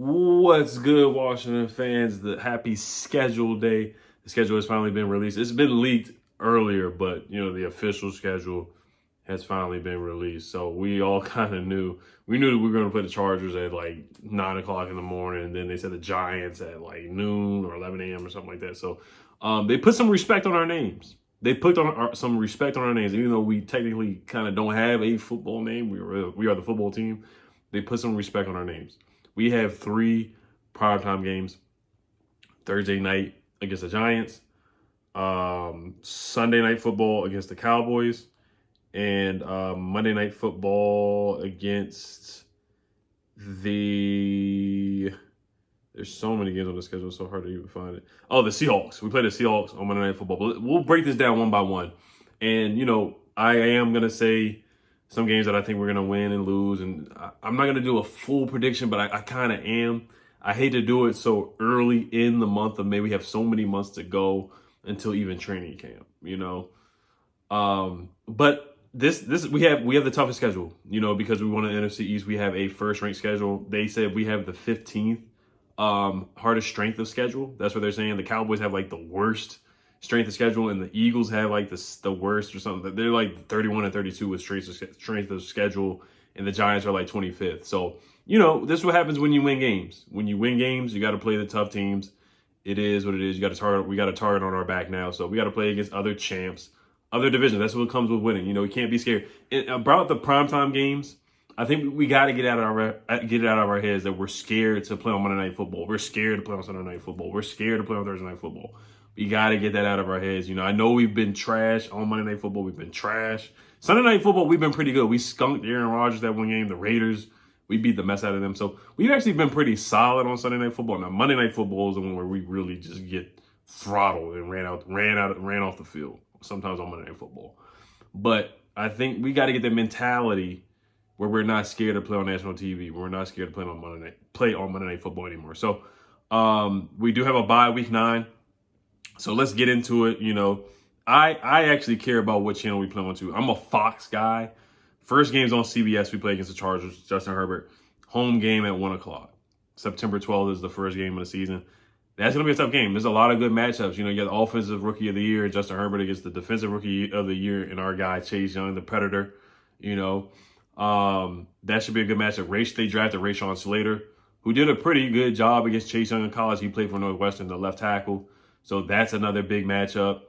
What's good, Washington fans? The happy schedule day. The schedule has finally been released. It's been leaked earlier, but the official schedule has finally been released. So we all kind of knew. We knew that we were going to play the Chargers at like 9 o'clock in the morning, and then they said the Giants at like noon or 11 a.m. or something like that. So they put some respect on our names. They put some respect on our names, even though we technically kind of don't have a football name. We are the football team. They put some respect on our names. We have 3 primetime games. Thursday night against the Giants, Sunday night football against the Cowboys, and Monday night football against the... There's so many games on the schedule, it's so hard to even find it. Oh, the Seahawks. We play the Seahawks on Monday Night Football. But we'll break this down one by one. And, I am going to say some games that I think we're going to win and lose. And I'm not going to do a full prediction, but I kind of am. I hate to do it so early in the month of May. We have so many months to go until even training camp, But this we have the toughest schedule, because we won the NFC East. We have a first-ranked schedule. They said we have the 15th hardest strength of schedule. That's what they're saying. The Cowboys have like the worst strength of schedule, and the Eagles have like the worst or something. They're like 31 and 32 with strength of schedule, and the Giants are like 25th. So this is what happens when you win games. When you win games, you got to play the tough teams. It is what it is. We got a target on our back now, so we got to play against other champs, other divisions. That's what comes with winning. We can't be scared. About the primetime games, I think we got to get it out of our heads that we're scared to play on Monday Night Football. We're scared to play on Sunday Night Football. We're scared to play on Thursday Night Football. We got to get that out of our heads. I know we've been trash on Monday Night Football. We've been trash. Sunday Night Football, we've been pretty good. We skunked Aaron Rodgers that one game. The Raiders, we beat the mess out of them. So we've actually been pretty solid on Sunday Night Football. Now Monday Night Football is the one where we really just get throttled and ran off the field. Sometimes on Monday Night Football, but I think we got to get the mentality where we're not scared to play on national TV. We're not scared to play on Monday Night Football anymore. So we do have a bye week 9. So let's get into it. I actually care about what channel we play on to. I'm a Fox guy. First game's on CBS. We play against the Chargers. Justin Herbert. Home game at 1 o'clock. September 12th is the first game of the season. That's going to be a tough game. There's a lot of good matchups. You got the offensive rookie of the year, Justin Herbert, against the defensive rookie of the year, and our guy, Chase Young, the Predator. That should be a good matchup. They drafted Rashawn Slater, who did a pretty good job against Chase Young in college. He played for Northwestern, the left tackle. So that's another big matchup.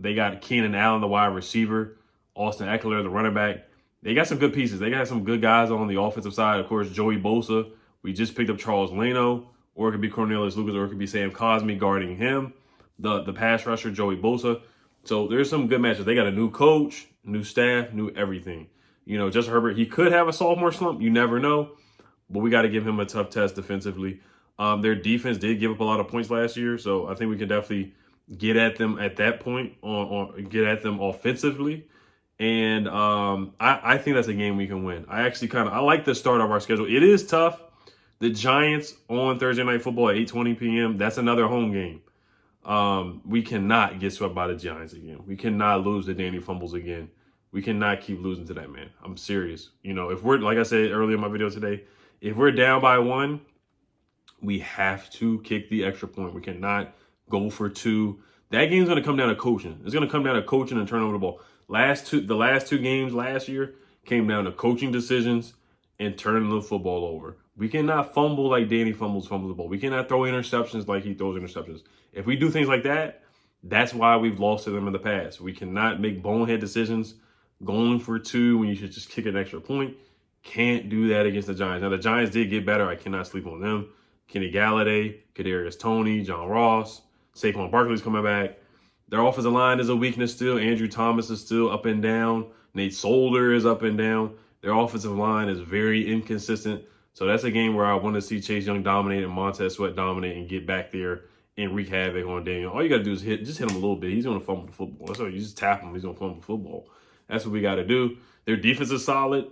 They got Keenan Allen, the wide receiver, Austin Eckler, the running back. They got some good pieces. They got some good guys on the offensive side. Of course, Joey Bosa. We just picked up Charles Leno, or it could be Cornelius Lucas, or it could be Sam Cosmi guarding him, the pass rusher, Joey Bosa. So there's some good matchups. They got a new coach, new staff, new everything. Justin Herbert, he could have a sophomore slump. You never know. But we got to give him a tough test defensively. Their defense did give up a lot of points last year, so I think we can definitely get at them at that point, get at them offensively. And I think that's a game we can win. I like the start of our schedule. It is tough. The Giants on Thursday Night Football at 8:20 p.m., that's another home game. We cannot get swept by the Giants again. We cannot lose to Danny Fumbles again. We cannot keep losing to that man. I'm serious. If we're, like I said earlier in my video today, if we're down by 1, we have to kick the extra point. We cannot go for 2. That game's going to come down to coaching. It's going to come down to coaching and turning over the ball. The last two games last year came down to coaching decisions and turning the football over. We cannot fumble like Danny fumbles the ball. We cannot throw interceptions like he throws interceptions. If we do things like that, that's why we've lost to them in the past. We cannot make bonehead decisions going for 2 when you should just kick an extra point. Can't do that against the Giants. Now, the Giants did get better. I cannot sleep on them. Kenny Galladay, Kadarius Toney, John Ross, Saquon Barkley's coming back. Their offensive line is a weakness still. Andrew Thomas is still up and down. Nate Solder is up and down. Their offensive line is very inconsistent. So that's a game where I want to see Chase Young dominate and Montez Sweat dominate and get back there and wreak havoc on Daniel. All you got to do is hit him a little bit. He's going to fumble the football. That's all. You just tap him. He's going to fumble the football. That's what we got to do. Their defense is solid.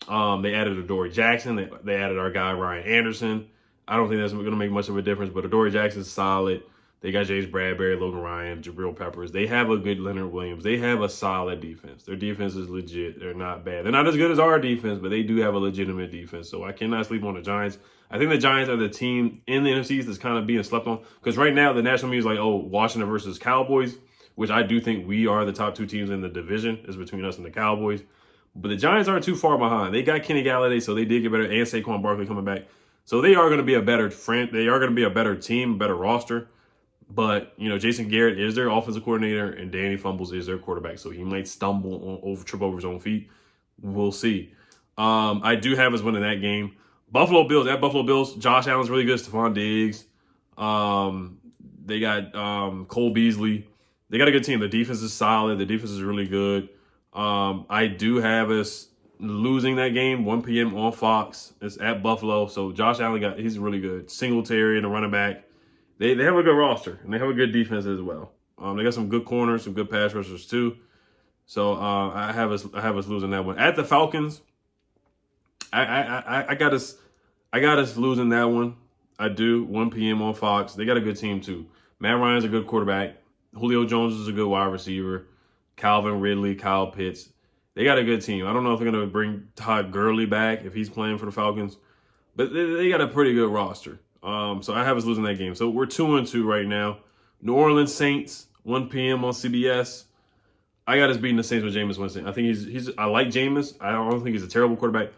They added Adoree Jackson. They added our guy, Ryan Anderson. I don't think that's going to make much of a difference, but Adoree Jackson is solid. They got James Bradbury, Logan Ryan, Jabril Peppers. They have a good Leonard Williams. They have a solid defense. Their defense is legit. They're not bad. They're not as good as our defense, but they do have a legitimate defense. So I cannot sleep on the Giants. I think the Giants are the team in the NFC that's kind of being slept on. Because right now, the national media is like, oh, Washington versus Cowboys, which I do think we are the top 2 teams in the division, is between us and the Cowboys. But the Giants aren't too far behind. They got Kenny Galladay, so they did get better, and Saquon Barkley coming back. So they are going to be a better friend. They are going to be a better team, better roster. But, you know, Jason Garrett is their offensive coordinator, and Danny Fumbles is their quarterback. So he might trip over his own feet. We'll see. I do have us winning that game. Buffalo Bills, at Buffalo Bills, Josh Allen's really good. Stephon Diggs. They got Cole Beasley. They got a good team. The defense is solid. The defense is really good. I do have us losing that game, 1 p.m. on Fox. It's at Buffalo. So Josh Allen he's really good. Singletary and the running back. They have a good roster, and they have a good defense as well. They got some good corners, some good pass rushers too. So I have us losing that one. At the Falcons, I got us losing that one. I do. 1 p.m. on Fox. They got a good team too. Matt Ryan's a good quarterback. Julio Jones is a good wide receiver. Calvin Ridley, Kyle Pitts. They got a good team. I don't know if they're going to bring Todd Gurley back if he's playing for the Falcons, but they got a pretty good roster. So I have us losing that game. So we're 2-2 right now. New Orleans Saints, 1 p.m. on CBS. I got us beating the Saints with Jameis Winston. I think I like Jameis. I don't think he's a terrible quarterback,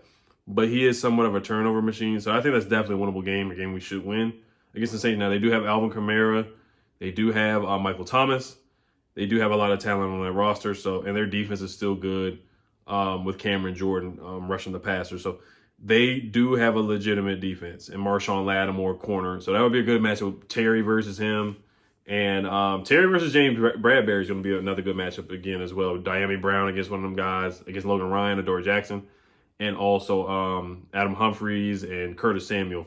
but he is somewhat of a turnover machine. So I think that's definitely a winnable game, a game we should win against the Saints. Now, they do have Alvin Kamara. They do have Michael Thomas. They do have a lot of talent on their roster. So, and their defense is still good with Cameron Jordan rushing the passer. So they do have a legitimate defense, and Marshawn Lattimore corner. So that would be a good matchup. Terry versus him. And Terry versus James Bradbury is going to be another good matchup again as well. Diami Brown against one of them guys, against Logan Ryan, Adoree Jackson, and also Adam Humphries and Curtis Samuel.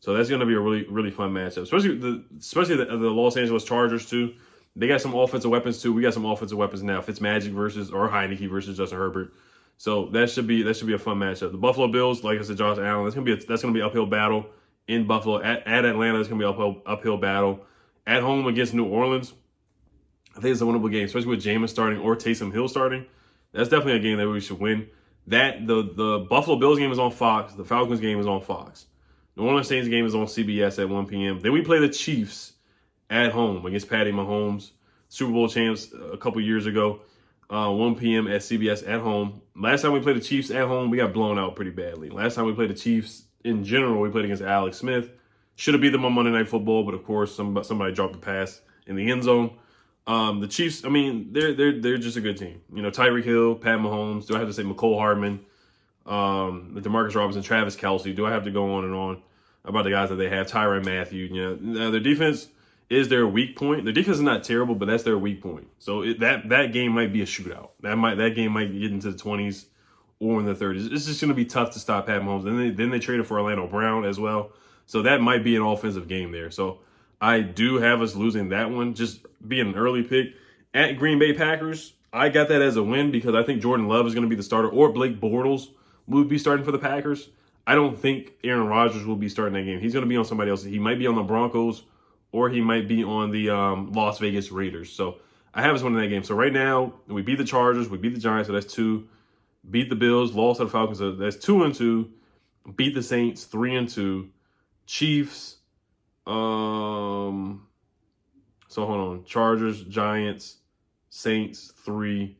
So that's going to be a really, really fun matchup, especially the Los Angeles Chargers too. They got some offensive weapons too. We got some offensive weapons now. Fitzmagic or Heineke versus Justin Herbert. So that should be a fun matchup. The Buffalo Bills, like I said, Josh Allen. That's gonna be an uphill battle in Buffalo. At Atlanta, it's gonna be an uphill battle. At home against New Orleans, I think it's a winnable game, especially with Jameis starting or Taysom Hill starting. That's definitely a game that we should win. The Buffalo Bills game is on Fox. The Falcons game is on Fox. New Orleans Saints game is on CBS at 1 p.m. Then we play the Chiefs at home against Patty Mahomes, Super Bowl champs a couple years ago. 1 p.m. at CBS at home. Last time we played the Chiefs at home, we got blown out pretty badly. Last time we played the Chiefs in general, we played against Alex Smith. Should have beat them on Monday Night Football, but of course somebody dropped the pass in the end zone. The Chiefs, I mean, they're just a good team. You know, Tyreek Hill, Pat Mahomes. Do I have to say McCole Hardman, DeMarcus Robinson, Travis Kelce? Do I have to go on and on about the guys that they have? Tyrann Mathieu. You know, their defense is their weak point. Their defense is not terrible, but that's their weak point. So that game might be a shootout. That game might get into the 20s or in the 30s. It's just going to be tough to stop Pat Mahomes. And then they traded for Orlando Brown as well. So that might be an offensive game there. So I do have us losing that one, just being an early pick. At Green Bay Packers, I got that as a win because I think Jordan Love is going to be the starter, or Blake Bortles will be starting for the Packers. I don't think Aaron Rodgers will be starting that game. He's going to be on somebody else. He might be on the Broncos, or he might be on the Las Vegas Raiders. So I have us winning that game. So right now, we beat the Chargers, we beat the Giants, so that's 2. Beat the Bills, lost to the Falcons, so that's 2-2. Beat the Saints, 3-2. Chiefs, so hold on. Chargers, Giants, Saints, 3.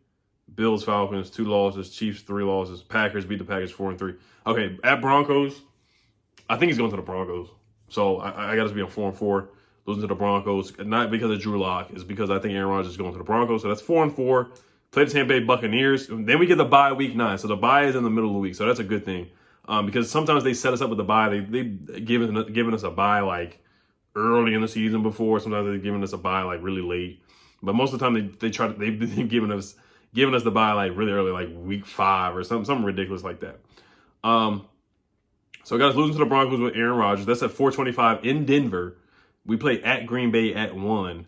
Bills, Falcons, 2 losses. Chiefs, 3 losses. Packers beat the Packers 4-3. Okay, at Broncos, I think he's going to the Broncos. So I got us being 4-4, losing to the Broncos. Not because of Drew Lock, it's because I think Aaron Rodgers is going to the Broncos. So that's 4-4. Play the Tampa Bay Buccaneers. Then we get the bye week 9. So the bye is in the middle of the week. So that's a good thing. Because sometimes they set us up with the bye. They've given us a bye like early in the season before. Sometimes they've given us a bye like really late. But most of the time they've been giving us the bye like really early, like week 5 or something ridiculous like that. So guys, losing to the Broncos with Aaron Rodgers. That's at 4:25 in Denver. We play at Green Bay at 1.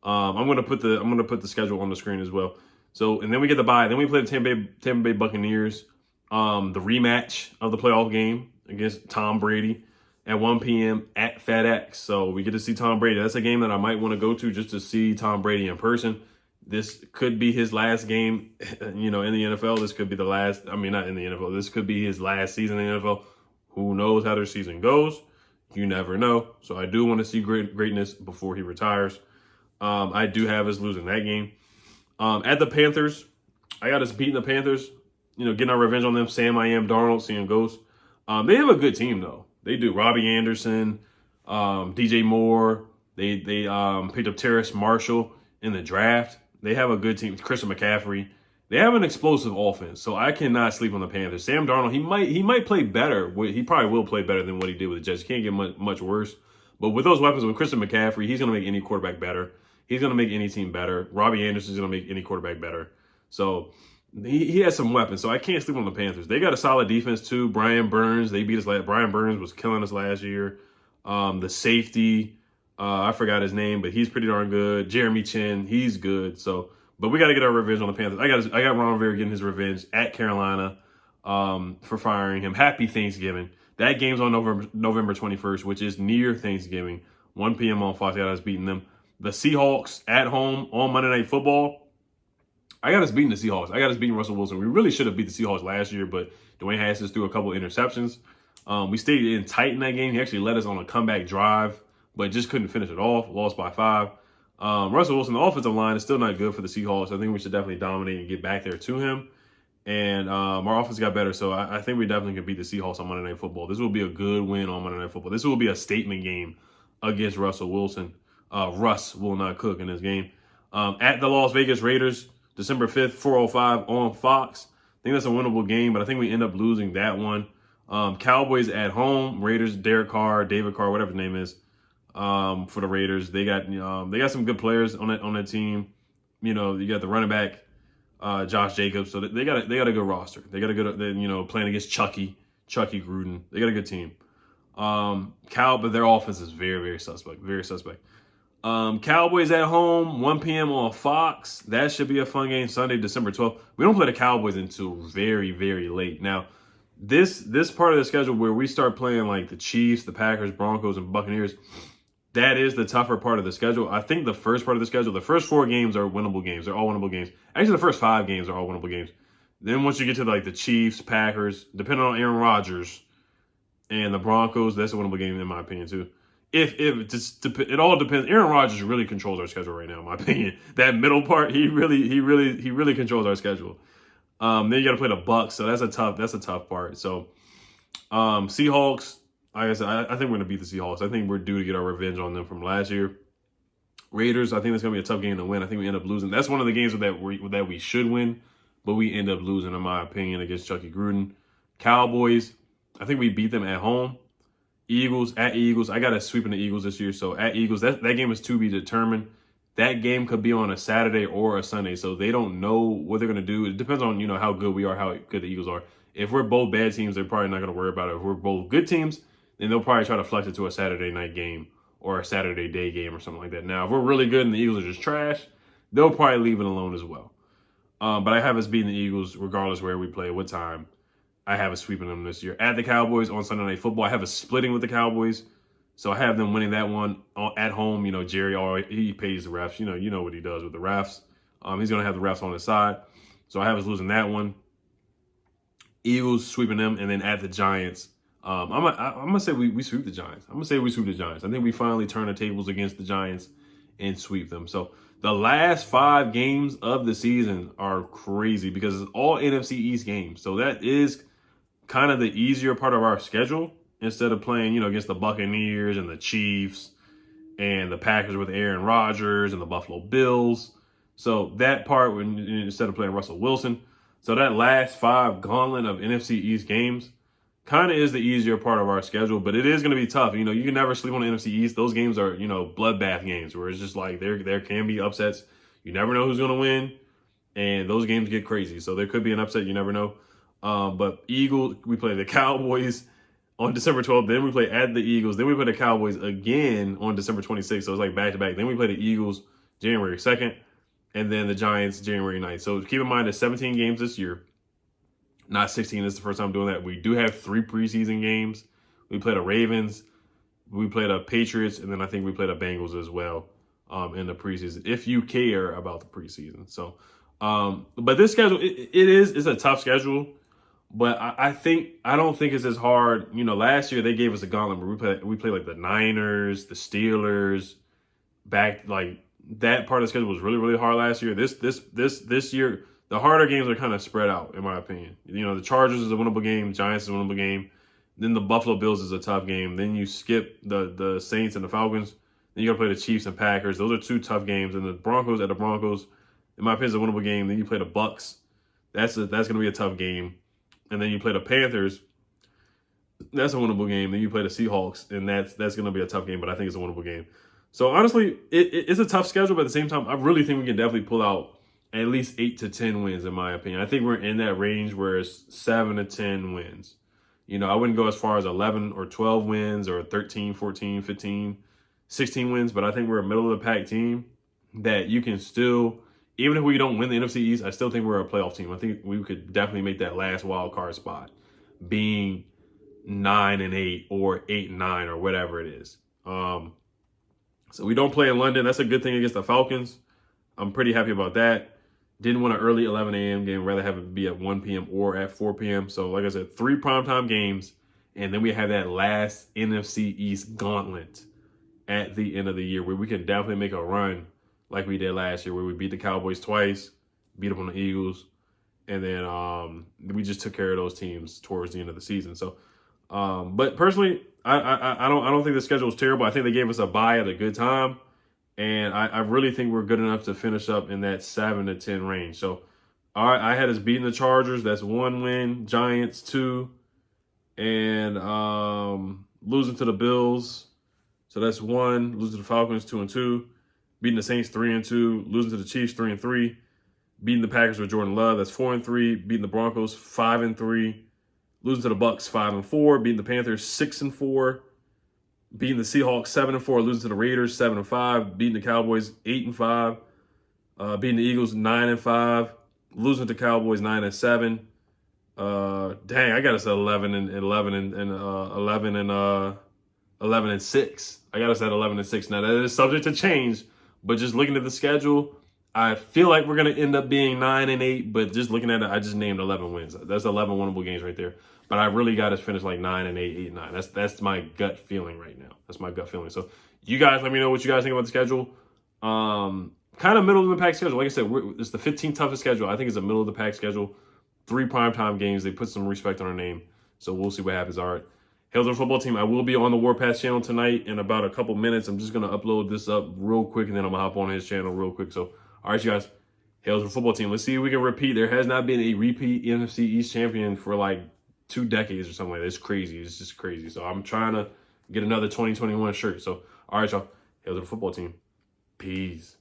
I'm gonna put the schedule on the screen as well. So and then we get the bye. Then we play the Tampa Bay Buccaneers. The rematch of the playoff game against Tom Brady. at 1 p.m. at FedEx. So we get to see Tom Brady. That's a game that I might want to go to just to see Tom Brady in person. This could be his last game, in the NFL. This could be the last, not in the NFL. This could be his last season in the NFL. Who knows how their season goes? You never know. So I do want to see greatness before he retires. I do have us losing that game. At the Panthers, I got us beating the Panthers, getting our revenge on them. Sam Darnold, seeing ghosts. They have a good team, though. They do. Robbie Anderson, DJ Moore. They picked up Terrace Marshall in the draft. They have a good team. Christian McCaffrey. They have an explosive offense, so I cannot sleep on the Panthers. Sam Darnold, he might play better. He probably will play better than what he did with the Jets. He can't get much worse. But with those weapons, with Christian McCaffrey, he's going to make any quarterback better. He's going to make any team better. Robbie Anderson's going to make any quarterback better. So he has some weapons, so I can't sleep on the Panthers. They got a solid defense, too. Brian Burns, they beat us last. Brian Burns was killing us last year. The safety, I forgot his name, but he's pretty darn good. Jeremy Chin, he's good. But we got to get our revenge on the Panthers. I got Ron Rivera getting his revenge at Carolina for firing him. Happy Thanksgiving. That game's on November 21st, which is near Thanksgiving. 1 p.m. on Fox. I got us beating them. The Seahawks at home on Monday Night Football. I got us beating the Seahawks. I got us beating Russell Wilson. We really should have beat the Seahawks last year, but Dwayne Haskins threw a couple of interceptions. We stayed in tight in that game. He actually led us on a comeback drive, but just couldn't finish it off. Lost by 5. Russell Wilson, the offensive line is still not good for the Seahawks. I think we should definitely dominate and get back there to him. And our offense got better, so I think we definitely can beat the Seahawks on Monday Night Football. This will be a good win on Monday Night Football. This will be a statement game against Russell Wilson. Russ will not cook in this game. At the Las Vegas Raiders, December 5th, 4:05 on Fox. I think that's a winnable game, but I think we end up losing that one. Cowboys at home, Raiders, Derek Carr, David Carr, whatever his name is, for the Raiders. They got some good players on that team. You got the running back, Josh Jacobs. So they got a good roster. They got a good, playing against Chucky Gruden. They got a good team. But their offense is very, very suspect. Very suspect. Cowboys at home, 1 p.m. on Fox. That should be a fun game. Sunday, December 12th. We don't play the Cowboys until very, very late. Now, this part of the schedule where we start playing like the Chiefs, the Packers, Broncos, and Buccaneers, that is the tougher part of the schedule. I think the first part of the schedule, the first 4 games are winnable games. They're all winnable games. Actually, the first 5 games are all winnable games. Then once you get to like the Chiefs, Packers, depending on Aaron Rodgers, and the Broncos, that's a winnable game in my opinion too. It all depends. Aaron Rodgers really controls our schedule right now, in my opinion. That middle part, he really controls our schedule. Then you got to play the Bucks, so that's a tough part. So, Seahawks, like I said, I think we're gonna beat the Seahawks. I think we're due to get our revenge on them from last year. Raiders, I think that's gonna be a tough game to win. I think we end up losing. That's one of the games that we should win, but we end up losing, in my opinion, against Chucky Gruden. Cowboys, I think we beat them at home. Eagles, at Eagles. I got us sweeping the Eagles this year. So at Eagles, that game is to be determined. That game could be on a Saturday or a Sunday. So they don't know what they're going to do. It depends on, how good we are, how good the Eagles are. If we're both bad teams, they're probably not going to worry about it. If we're both good teams, then they'll probably try to flex it to a Saturday night game or a Saturday day game or something like that. Now, if we're really good and the Eagles are just trash, they'll probably leave it alone as well. But I have us beating the Eagles regardless where we play, what time. I have us sweeping them this year. At the Cowboys on Sunday Night Football, I have us splitting with the Cowboys. So I have them winning that one at home. Jerry always he pays the refs. You know what he does with the refs. He's gonna have the refs on his side. So I have us losing that one. Eagles sweeping them, and then at the Giants, I'm gonna say we sweep the Giants. I think we finally turn the tables against the Giants and sweep them. So the last 5 games of the season are crazy because it's all NFC East games. So that is kind of the easier part of our schedule instead of playing, against the Buccaneers and the Chiefs and the Packers with Aaron Rodgers and the Buffalo Bills. So that part, instead of playing Russell Wilson. So that last 5 gauntlet of NFC East games kind of is the easier part of our schedule, but it is going to be tough. You can never sleep on the NFC East. Those games are, bloodbath games where it's just like there can be upsets. You never know who's going to win, and those games get crazy. So there could be an upset. You never know. But Eagles, we play the Cowboys on December 12th. Then we play at the Eagles. Then we play the Cowboys again on December 26th. So it's like back-to-back. Then we play the Eagles January 2nd, and then the Giants January 9th. So keep in mind, there's 17 games this year. Not 16. This is the first time doing that. We do have 3 preseason games. We play the Ravens, we played a Patriots, and then I think we played a Bengals as well in the preseason, if you care about the preseason. So, but this schedule, it's a tough schedule, but I don't think it's as hard. You know, last year they gave us a gauntlet where we played like the Niners, the Steelers, back like that part of the schedule was really, really hard last year. This year, the harder games are kind of spread out, in my opinion. You know, the Chargers is a winnable game, Giants is a winnable game. Then the Buffalo Bills is a tough game. Then you skip the Saints and the Falcons. Then you got to play the Chiefs and Packers. Those are two tough games. And the Broncos in my opinion, is a winnable game. Then you play the Bucks. That's going to be a tough game. And then you play the Panthers. That's a winnable game. Then you play the Seahawks, and that's going to be a tough game. But I think it's a winnable game. So honestly, it's a tough schedule. But at the same time, I really think we can definitely pull out at least 8 to 10 wins, in my opinion. I think we're in that range where it's 7 to 10 wins. You know, I wouldn't go as far as 11 or 12 wins or 13, 14, 15, 16 wins, but I think we're a middle-of-the-pack team that you can still, even if we don't win the NFC East, I still think we're a playoff team. I think we could definitely make that last wild card spot, being 9-8 or 8-9 or whatever it is. So we don't play in London. That's a good thing against the Falcons. I'm pretty happy about that. Didn't want an early 11 a.m. game. Rather have it be at 1 p.m. or at 4 p.m. So, like I said, 3 primetime games. And then we have that last NFC East gauntlet at the end of the year where we can definitely make a run like we did last year, where we beat the Cowboys twice, beat up on the Eagles, and then we just took care of those teams towards the end of the season. So, but personally, I don't think the schedule is terrible. I think they gave us a bye at a good time. And I really think we're good enough to finish up in that 7 to 10 range. So, all right, I had us beating the Chargers. That's 1 win. Giants 2, and losing to the Bills. So that's 1. Losing to the Falcons 2-2. Beating the Saints 3-2. Losing to the Chiefs 3-3. Beating the Packers with Jordan Love. That's 4-3. Beating the Broncos 5-3. Losing to the Bucks 5-4. Beating the Panthers 6-4. Beating the Seahawks 7-4, losing to the Raiders 7-5, beating the Cowboys 8-5, beating the Eagles 9-5, losing to the Cowboys 9-7. Dang, I got us at 11-6. I got us at 11-6. Now that is subject to change, but just looking at the schedule, I feel like we're gonna end up being 9-8. But just looking at it, I just named 11 wins. That's 11 winnable games right there. But I really got us finished like 9-8, 8-9. That's my gut feeling right now. That's my gut feeling. So you guys, let me know what you guys think about the schedule. Kind of middle of the pack schedule. Like I said, it's the 15th toughest schedule. I think it's a middle of the pack schedule. 3 primetime games. They put some respect on our name. So we'll see what happens. All right. Hails to the football team. I will be on the Warpath channel tonight in about a couple minutes. I'm just going to upload this up real quick, and then I'm going to hop on his channel real quick. So, all right, you guys. Hails to the football team. Let's see if we can repeat. There has not been a repeat NFC East champion for like 2 decades or something like that. It's crazy. It's just crazy. So I'm trying to get another 2021 shirt. So, all right, y'all. Hail to the football team. Peace.